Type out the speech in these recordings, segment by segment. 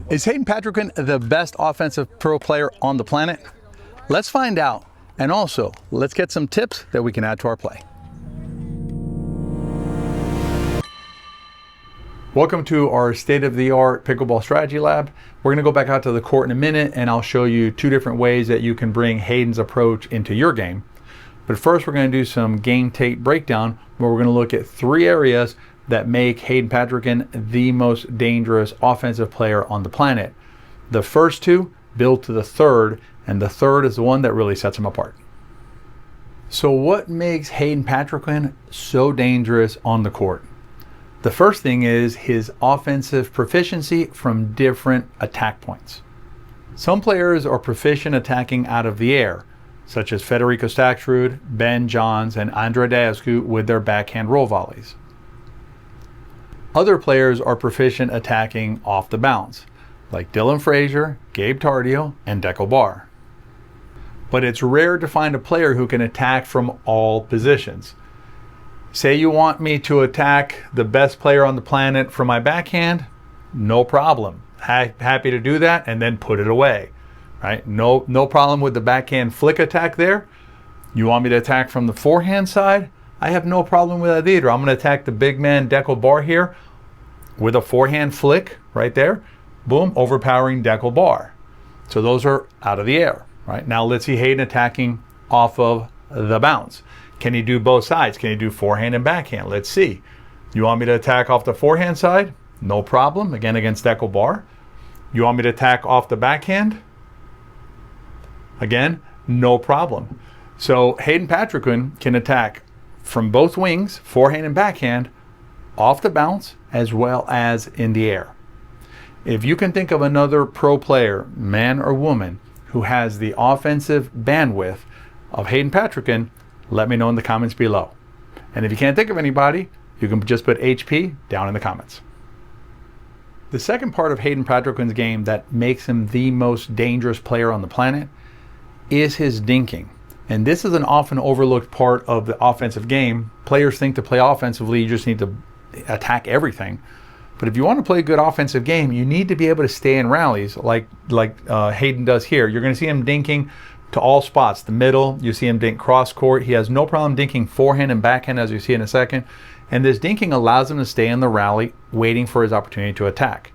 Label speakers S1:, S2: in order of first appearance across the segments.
S1: Is Hayden Patriquin the best offensive pro player on the planet? Let's find out. And also, let's get some tips that we can add to our play. Welcome to our state-of-the-art pickleball strategy lab. We're going to go back out to the court in a minute and I'll show you two different ways that you can bring Hayden's approach into your game. But first we're going to do some game tape breakdown where we're going to look at three areas that make Hayden Patriquin the most dangerous offensive player on the planet. The first two build to the third, and the third is the one that really sets him apart. So what makes Hayden Patriquin so dangerous on the court? The first thing is his offensive proficiency from different attack points. Some players are proficient attacking out of the air, such as Federico Staksrud, Ben Johns, and Andre Deascu with their backhand roll volleys. Other players are proficient attacking off the bounce, like Dylan Frazier, Gabe Tardio, and Deco Barr. But it's rare to find a player who can attack from all positions. Say you want me to attack the best player on the planet from my backhand, no problem. Happy to do that and then put it away. Right? No problem with the backhand flick attack there. You want me to attack from the forehand side? I have no problem with that either. I'm going to attack the big man Deco Barr here with a forehand flick right there. Boom, overpowering Deco Barr. So those are out of the air. Right? Now let's see Hayden attacking off of the bounce. Can he do both sides? Can he do forehand and backhand? Let's see. You want me to attack off the forehand side? No problem. Again, against Deco Barr. You want me to attack off the backhand? Again, no problem. So Hayden Patriquin can attack from both wings, forehand and backhand, off the bounce as well as in the air. If you can think of another pro player, man or woman, who has the offensive bandwidth of Hayden Patriquin, let me know in the comments below. And if you can't think of anybody, you can just put HP down in the comments. The second part of Hayden Patriquin's game that makes him the most dangerous player on the planet is his dinking. And this is an often overlooked part of the offensive game. Players think to play offensively, you just need to attack everything. But if you want to play a good offensive game, you need to be able to stay in rallies like Hayden does here. You're going to see him dinking to all spots. The middle, you see him dink cross court. He has no problem dinking forehand and backhand, as you see in a second. And this dinking allows him to stay in the rally, waiting for his opportunity to attack.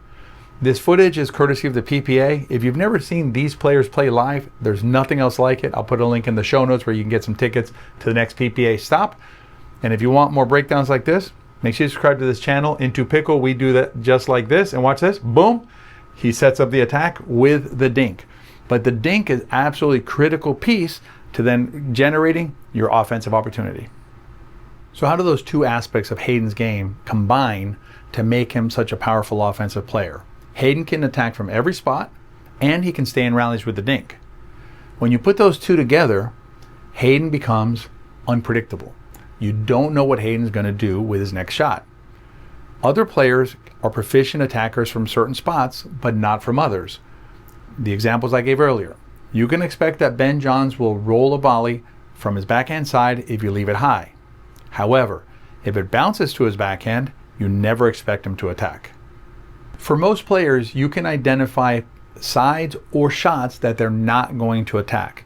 S1: This footage is courtesy of the PPA. If you've never seen these players play live, there's nothing else like it. I'll put a link in the show notes where you can get some tickets to the next PPA stop. And if you want more breakdowns like this, make sure you subscribe to this channel. Into Pickle, we do that just like this. And watch this. Boom. He sets up the attack with the dink. But the dink is absolutely critical piece to then generating your offensive opportunity. So how do those two aspects of Hayden's game combine to make him such a powerful offensive player? Hayden can attack from every spot, and he can stay in rallies with the dink. When you put those two together, Hayden becomes unpredictable. You don't know what Hayden's going to do with his next shot. Other players are proficient attackers from certain spots, but not from others. The examples I gave earlier. You can expect that Ben Johns will roll a volley from his backhand side if you leave it high. However, if it bounces to his backhand, you never expect him to attack. For most players, you can identify sides or shots that they're not going to attack.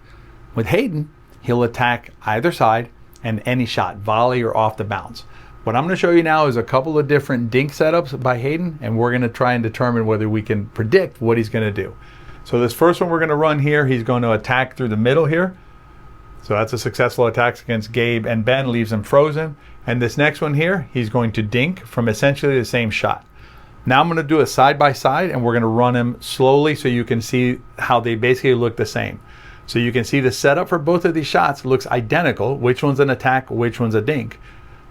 S1: With Hayden, he'll attack either side and any shot, volley or off the bounce. What I'm going to show you now is a couple of different dink setups by Hayden, and we're going to try and determine whether we can predict what he's going to do. So this first one we're going to run here, he's going to attack through the middle here. So that's a successful attack against Gabe and Ben, leaves them frozen. And this next one here, he's going to dink from essentially the same shot. Now I'm going to do a side-by-side, and we're going to run them slowly so you can see how they basically look the same. So you can see the setup for both of these shots looks identical. Which one's an attack, which one's a dink.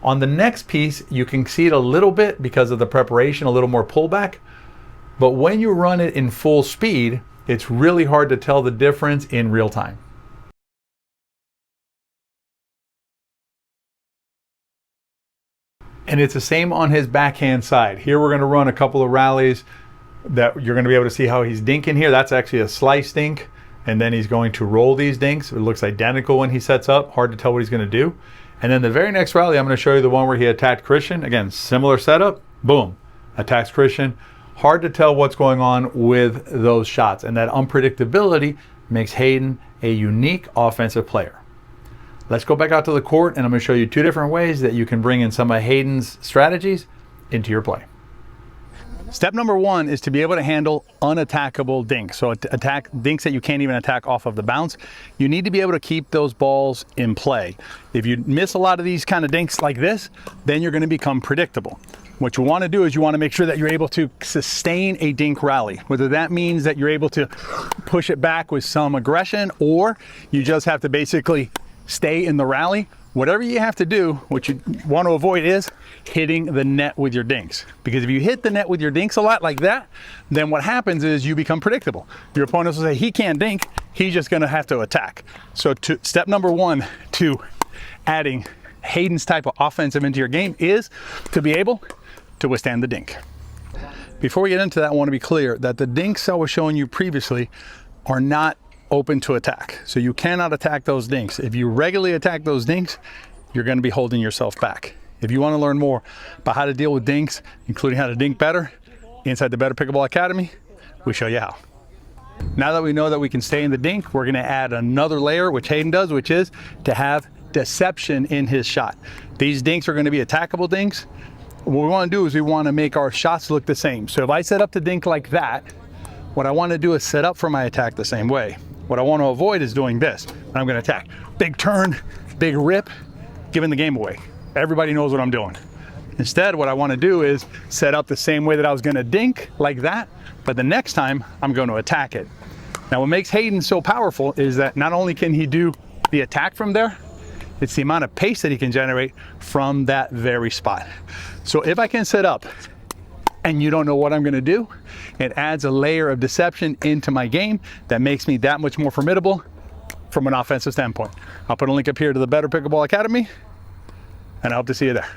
S1: On the next piece, you can see it a little bit because of the preparation, a little more pullback. But when you run it in full speed, it's really hard to tell the difference in real time. And it's the same on his backhand side. Here we're going to run a couple of rallies that you're going to be able to see how he's dinking here. That's actually a slice dink. And then he's going to roll these dinks. It looks identical when he sets up. Hard to tell what he's going to do. And then the very next rally, I'm going to show you the one where he attacked Christian. Again, similar setup. Boom. Attacks Christian. hard to tell what's going on with those shots. And that unpredictability makes Hayden a unique offensive player. Let's go back out to the court, and I'm going to show you 2 different ways that you can bring in some of Hayden's strategies into your play. Step number 1 is to be able to handle unattackable dinks. So attack dinks that you can't even attack off of the bounce. You need to be able to keep those balls in play. If you miss a lot of these kind of dinks like this, then you're going to become predictable. What you want to do is you want to make sure that you're able to sustain a dink rally, whether that means that you're able to push it back with some aggression, or you just have to basically stay in the rally. Whatever you have to do, what you want to avoid is hitting the net with your dinks. Because if you hit the net with your dinks a lot like that, then what happens is you become predictable. Your opponents will say, he can't dink, he's just going to have to attack. So step number 1 to adding Hayden's type of offensive into your game is to be able to withstand the dink. Before we get into that, I want to be clear that the dinks I was showing you previously are not open to attack. So you cannot attack those dinks. If you regularly attack those dinks, you're going to be holding yourself back. If you want to learn more about how to deal with dinks, including how to dink better, inside the Better Pickleball Academy, we show you how. Now that we know that we can stay in the dink, we're going to add another layer, which Hayden does, which is to have deception in his shot. These dinks are going to be attackable dinks. What we want to do is we want to make our shots look the same. So if I set up the dink like that, what I want to do is set up for my attack the same way. What I want to avoid is doing this. I'm going to attack. Big turn, big rip, giving the game away. Everybody knows what I'm doing. Instead, what I want to do is set up the same way that I was going to dink, like that, but the next time I'm going to attack it. Now, what makes Hayden so powerful is that not only can he do the attack from there, it's the amount of pace that he can generate from that very spot. So if I can set up and you don't know what I'm going to do, it adds a layer of deception into my game that makes me that much more formidable from an offensive standpoint. I'll put a link up here to the Better Pickleball Academy, and I hope to see you there.